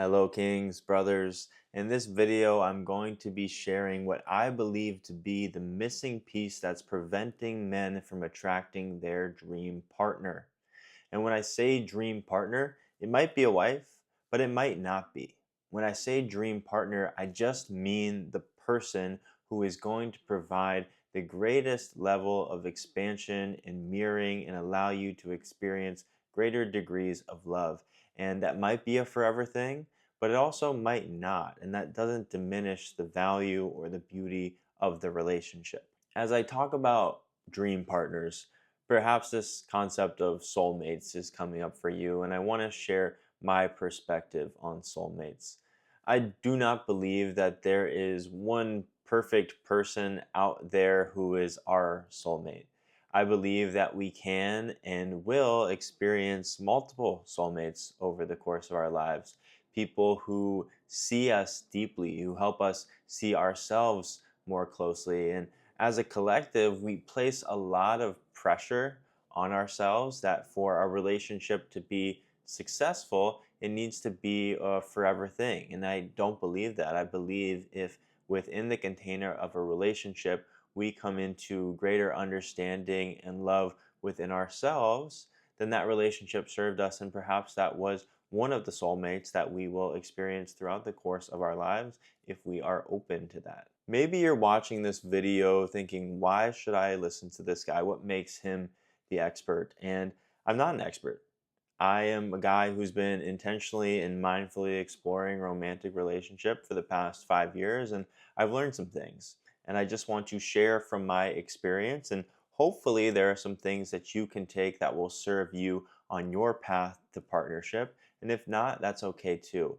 Hello, kings, brothers. In this video, I'm going to be sharing what I believe to be the missing piece that's preventing men from attracting their dream partner. And when I say dream partner, it might be a wife, but it might not be. When I say dream partner, I just mean the person who is going to provide the greatest level of expansion and mirroring and allow you to experience greater degrees of love. And that might be a forever thing, but it also might not. And that doesn't diminish the value or the beauty of the relationship. As I talk about dream partners, perhaps this concept of soulmates is coming up for you, and I want to share my perspective on soulmates. I do not believe that there is one perfect person out there who is our soulmate. I believe that we can and will experience multiple soulmates over the course of our lives. People who see us deeply, who help us see ourselves more closely. And as a collective, we place a lot of pressure on ourselves that for our relationship to be successful, it needs to be a forever thing. And I don't believe that. I believe if within the container of a relationship, we come into greater understanding and love within ourselves, then that relationship served us. And perhaps that was one of the soulmates that we will experience throughout the course of our lives if we are open to that. Maybe you're watching this video thinking, why should I listen to this guy? What makes him the expert? And I'm not an expert. I am a guy who's been intentionally and mindfully exploring romantic relationship for the past 5 years, and I've learned some things. And I just want to share from my experience, and hopefully there are some things that you can take that will serve you on your path to partnership. And if not, that's okay too.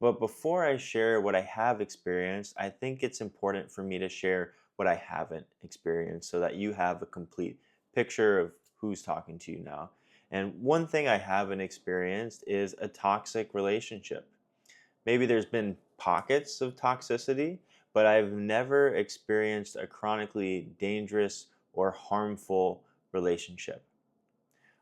But before I share what I have experienced, I think it's important for me to share what I haven't experienced so that you have a complete picture of who's talking to you now. And one thing I haven't experienced is a toxic relationship. Maybe there's been pockets of toxicity, but I've never experienced a chronically dangerous or harmful relationship.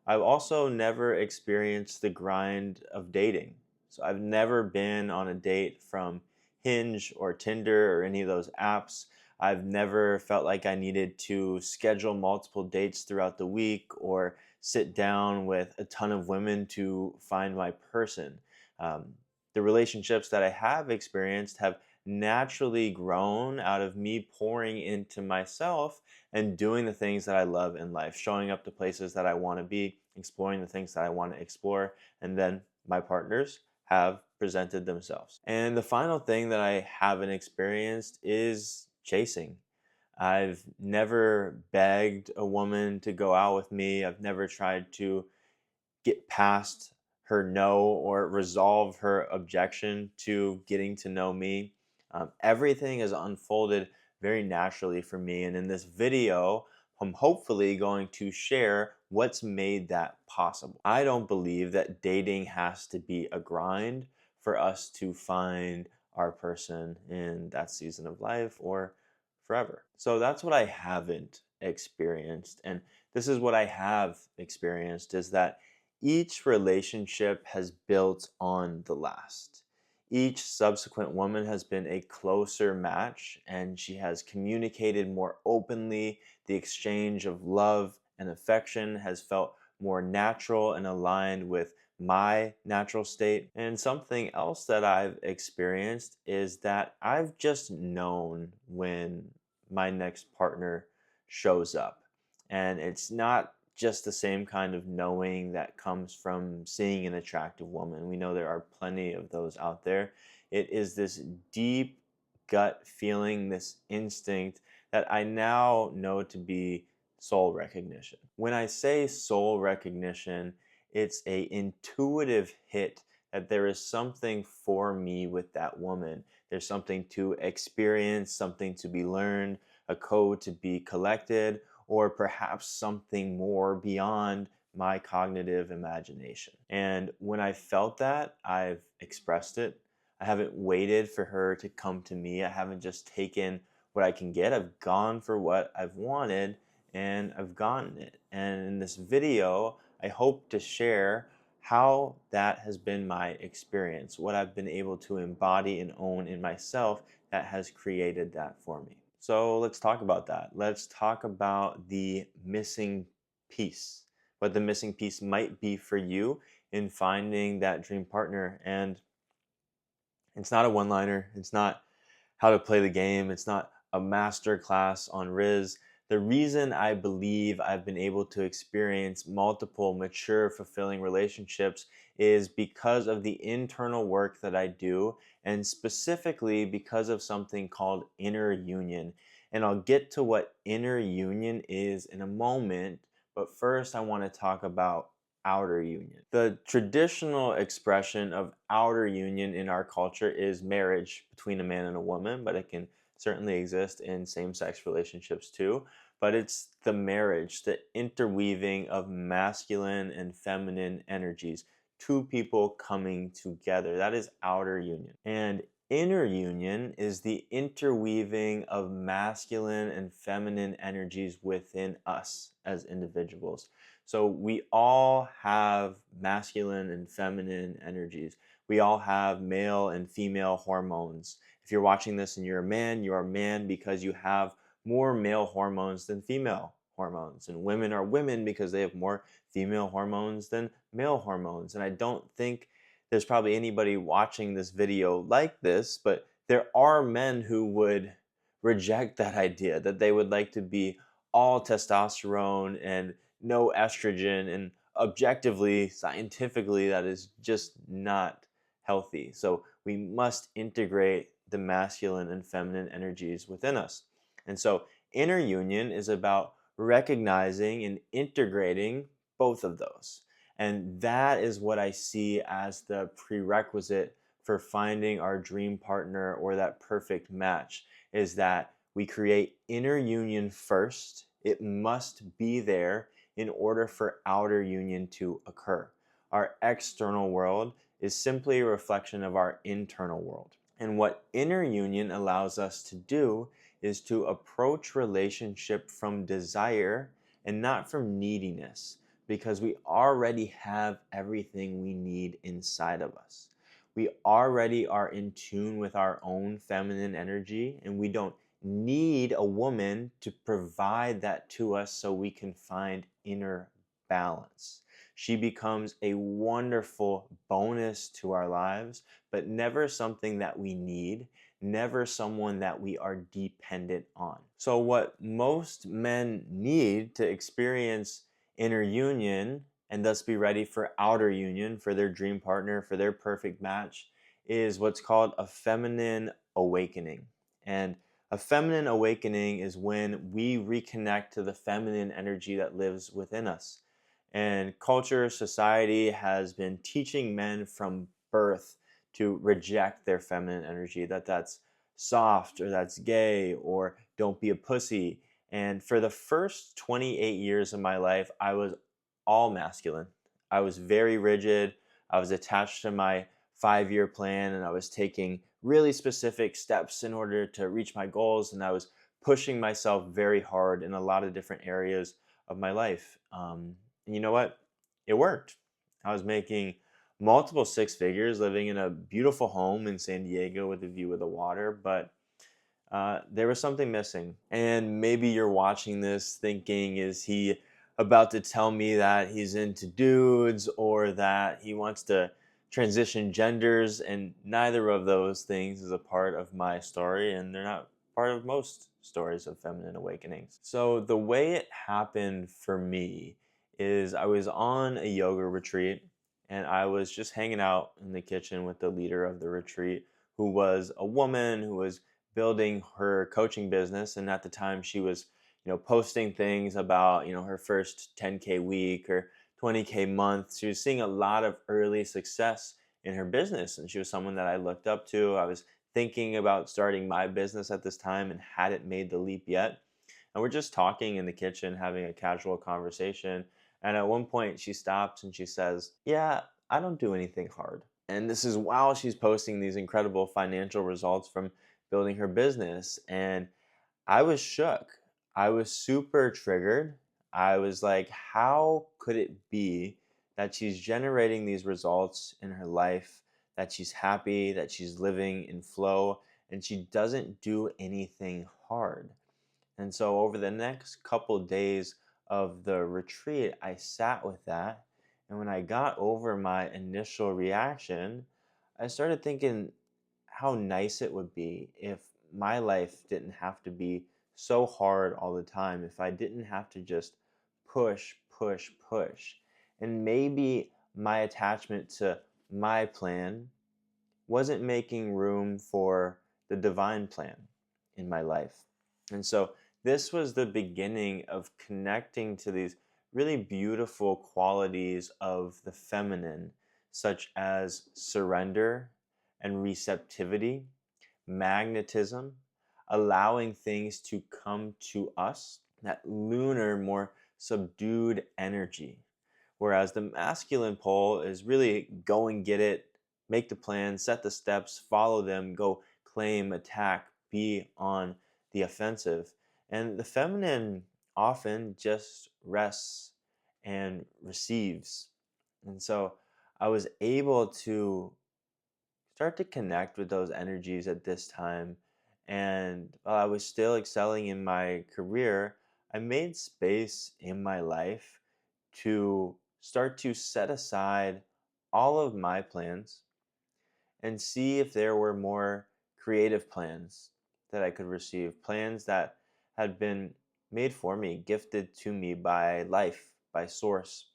I've also never experienced the grind of dating. So I've never been on a date from Hinge or Tinder or any of those apps. I've never felt like I needed to schedule multiple dates throughout the week or sit down with a ton of women to find my person. Um, the relationships that I have experienced have naturally grown out of me pouring into myself and doing the things that I love in life, showing up to places that I want to be, exploring the things that I want to explore, and then my partners have presented themselves. And the final thing that I haven't experienced is chasing. I've never begged a woman to go out with me. I've never tried to get past her no or resolve her objection to getting to know me. Everything has unfolded very naturally for me. And in this video, I'm hopefully going to share what's made that possible. I don't believe that dating has to be a grind for us to find our person in that season of life or forever. So that's what I haven't experienced. And this is what I have experienced is that each relationship has built on the last. Each subsequent woman has been a closer match, and she has communicated more openly. The exchange of love and affection has felt more natural and aligned with my natural state. And something else that I've experienced is that I've just known when my next partner shows up. And it's not just the same kind of knowing that comes from seeing an attractive woman. We know there are plenty of those out there. It is this deep gut feeling, this instinct that I now know to be soul recognition. When I say soul recognition, it's a intuitive hit that there is something for me with that woman. There's something to experience, something to be learned, a code to be collected, or perhaps something more beyond my cognitive imagination. And when I felt that, I've expressed it. I haven't waited for her to come to me. I haven't just taken what I can get. I've gone for what I've wanted and I've gotten it. And in this video, I hope to share how that has been my experience, what I've been able to embody and own in myself that has created that for me. So let's talk about that. Let's talk about the missing piece, what the missing piece might be for you in finding that dream partner. And it's not a one liner, it's not how to play the game. It's not a master class on Riz. The reason I believe I've been able to experience multiple mature, fulfilling relationships is because of the internal work that I do, and specifically because of something called inner union. And I'll get to what inner union is in a moment, but first I want to talk about outer union. The traditional expression of outer union in our culture is marriage between a man and a woman, but it can certainly exist in same sex relationships too. But it's the marriage, the interweaving of masculine and feminine energies, two people coming together. That is outer union. And inner union is the interweaving of masculine and feminine energies within us as individuals. So we all have masculine and feminine energies. We all have male and female hormones. If you're watching this and you're a man because you have more male hormones than female hormones. And women are women because they have more female hormones than male hormones. And I don't think there's probably anybody watching this video like this, but there are men who would reject that idea, that they would like to be all testosterone and no estrogen, and objectively, scientifically, that is just not healthy. So we must integrate the masculine and feminine energies within us. And so inner union is about recognizing and integrating both of those. And that is what I see as the prerequisite for finding our dream partner or that perfect match, is that we create inner union first. It must be there in order for outer union to occur. Our external world is simply a reflection of our internal world. And what inner union allows us to do is to approach relationship from desire and not from neediness, because we already have everything we need inside of us. We already are in tune with our own feminine energy, and we don't need a woman to provide that to us so we can find inner balance. She becomes a wonderful bonus to our lives, but never something that we need, never someone that we are dependent on. So, what most men need to experience inner union and thus be ready for outer union, for their dream partner, for their perfect match, is what's called a feminine awakening. And a feminine awakening is when we reconnect to the feminine energy that lives within us. And culture, society has been teaching men from birth to reject their feminine energy, that that's soft or that's gay or don't be a pussy. And for the first 28 years of my life, I was all masculine. I was very rigid. I was attached to my 5 year plan, and I was taking really specific steps in order to reach my goals. And I was pushing myself very hard in a lot of different areas of my life. And you know what? It worked. I was making multiple six figures, living in a beautiful home in San Diego with a view of the water, but there was something missing. And maybe you're watching this thinking, is he about to tell me that he's into dudes or that he wants to transition genders? And neither of those things is a part of my story, and they're not part of most stories of feminine awakenings. So the way it happened for me is I was on a yoga retreat, and I was just hanging out in the kitchen with the leader of the retreat, who was a woman who was building her coaching business. And at the time she was posting things about her first 10K week or 20K month. She was seeing a lot of early success in her business, and she was someone that I looked up to. I was thinking about starting my business at this time and hadn't made the leap yet. And we're just talking in the kitchen, having a casual conversation. And at one point, she stops and she says, "Yeah, I don't do anything hard." And this is while she's posting these incredible financial results from building her business. And I was shook. I was super triggered. I was like, how could it be that she's generating these results in her life, that she's happy, that she's living in flow, and she doesn't do anything hard. And so over the next couple days of the retreat, I sat with that. And when I got over my initial reaction, I started thinking how nice it would be if my life didn't have to be so hard all the time, if I didn't have to just push, push, push. And maybe my attachment to my plan wasn't making room for the divine plan in my life. And so this was the beginning of connecting to these really beautiful qualities of the feminine, such as surrender and receptivity, magnetism, allowing things to come to us, that lunar, more subdued energy. Whereas the masculine pole is really go and get it, make the plan, set the steps, follow them, go claim, attack, be on the offensive. And the feminine often just rests and receives. And so I was able to start to connect with those energies at this time. And while I was still excelling in my career, I made space in my life to start to set aside all of my plans and see if there were more creative plans that I could receive, plans that had been made for me, gifted to me by life, by source.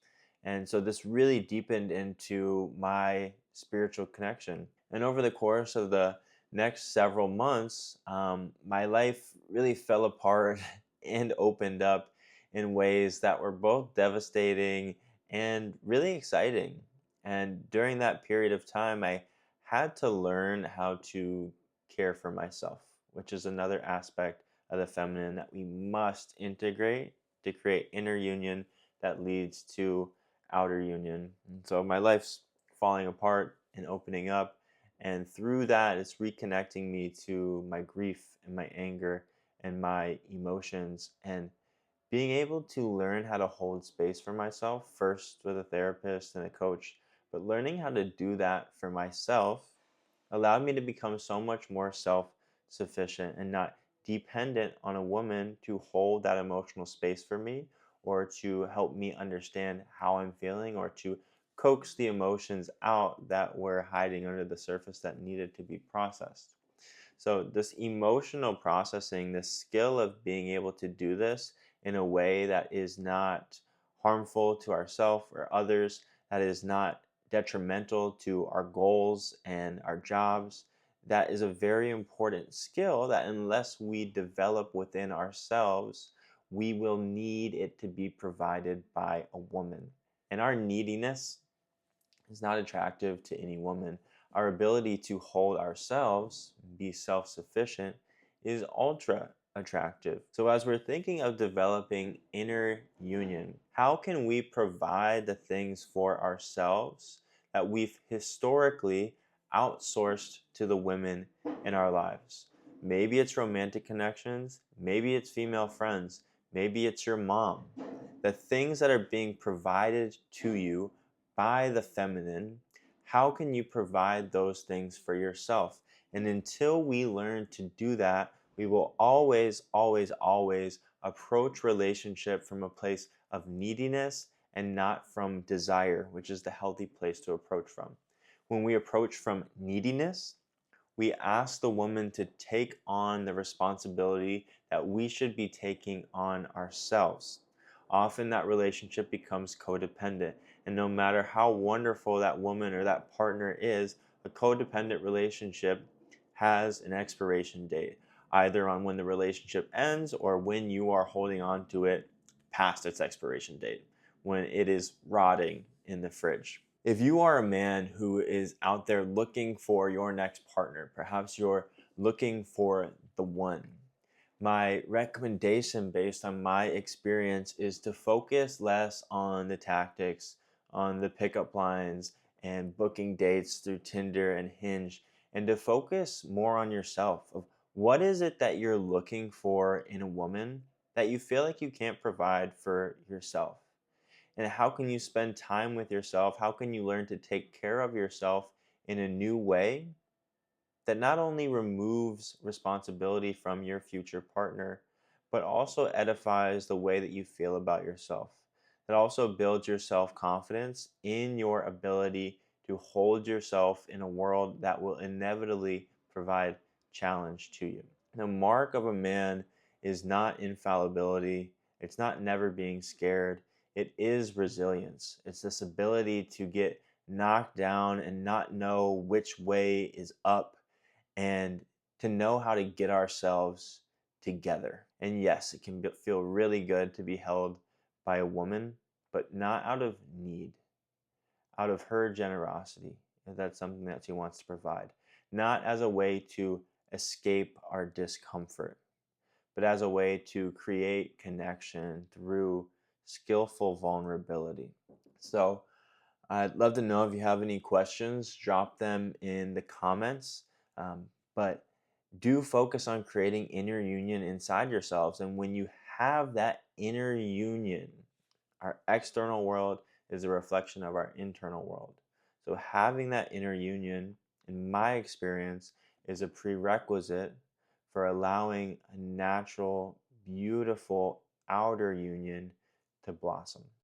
And so this really deepened into my spiritual connection. And over the course of the next several months, my life really fell apart and opened up in ways that were both devastating and really exciting. And during that period of time, I had to learn how to care for myself, which is another aspect of the feminine that we must integrate to create inner union that leads to outer union. And so my life's falling apart and opening up. And through that, it's reconnecting me to my grief and my anger and my emotions, and being able to learn how to hold space for myself, first with a therapist and a coach, but learning how to do that for myself allowed me to become so much more self sufficient and not dependent on a woman to hold that emotional space for me, or to help me understand how I'm feeling, or to coax the emotions out that were hiding under the surface that needed to be processed. So, this emotional processing, this skill of being able to do this in a way that is not harmful to ourselves or others, that is not detrimental to our goals and our jobs, that is a very important skill that, unless we develop within ourselves, we will need it to be provided by a woman. And our neediness is not attractive to any woman. Our ability to hold ourselves, be self sufficient, is ultra attractive. So, as we're thinking of developing inner union, how can we provide the things for ourselves that we've historically outsourced to the women in our lives? Maybe it's romantic connections, maybe it's female friends, maybe it's your mom. The things that are being provided to you by the feminine, how can you provide those things for yourself? And until we learn to do that, we will always, always, always approach relationship from a place of neediness and not from desire, which is the healthy place to approach from. When we approach from neediness, we ask the woman to take on the responsibility that we should be taking on ourselves. Often that relationship becomes codependent. And no matter how wonderful that woman or that partner is, a codependent relationship has an expiration date, either on when the relationship ends or when you are holding on to it past its expiration date, when it is rotting in the fridge. If you are a man who is out there looking for your next partner, perhaps you're looking for the one, my recommendation based on my experience is to focus less on the tactics, on the pickup lines, and booking dates through Tinder and Hinge, and to focus more on yourself. Of what is it that you're looking for in a woman that you feel like you can't provide for yourself? And how can you spend time with yourself? How can you learn to take care of yourself in a new way that not only removes responsibility from your future partner, but also edifies the way that you feel about yourself? That also builds your self confidence in your ability to hold yourself in a world that will inevitably provide challenge to you. The mark of a man is not infallibility, it's not never being scared. It is resilience. It's this ability to get knocked down and not know which way is up, and to know how to get ourselves together. And yes, it can feel really good to be held by a woman, but not out of need, out of her generosity, if that's something that she wants to provide. Not as a way to escape our discomfort, but as a way to create connection through skillful vulnerability. So, I'd love to know if you have any questions, drop them in the comments. But do focus on creating inner union inside yourselves. And when you have that inner union, our external world is a reflection of our internal world. So, having that inner union, in my experience, is a prerequisite for allowing a natural, beautiful outer union to blossom.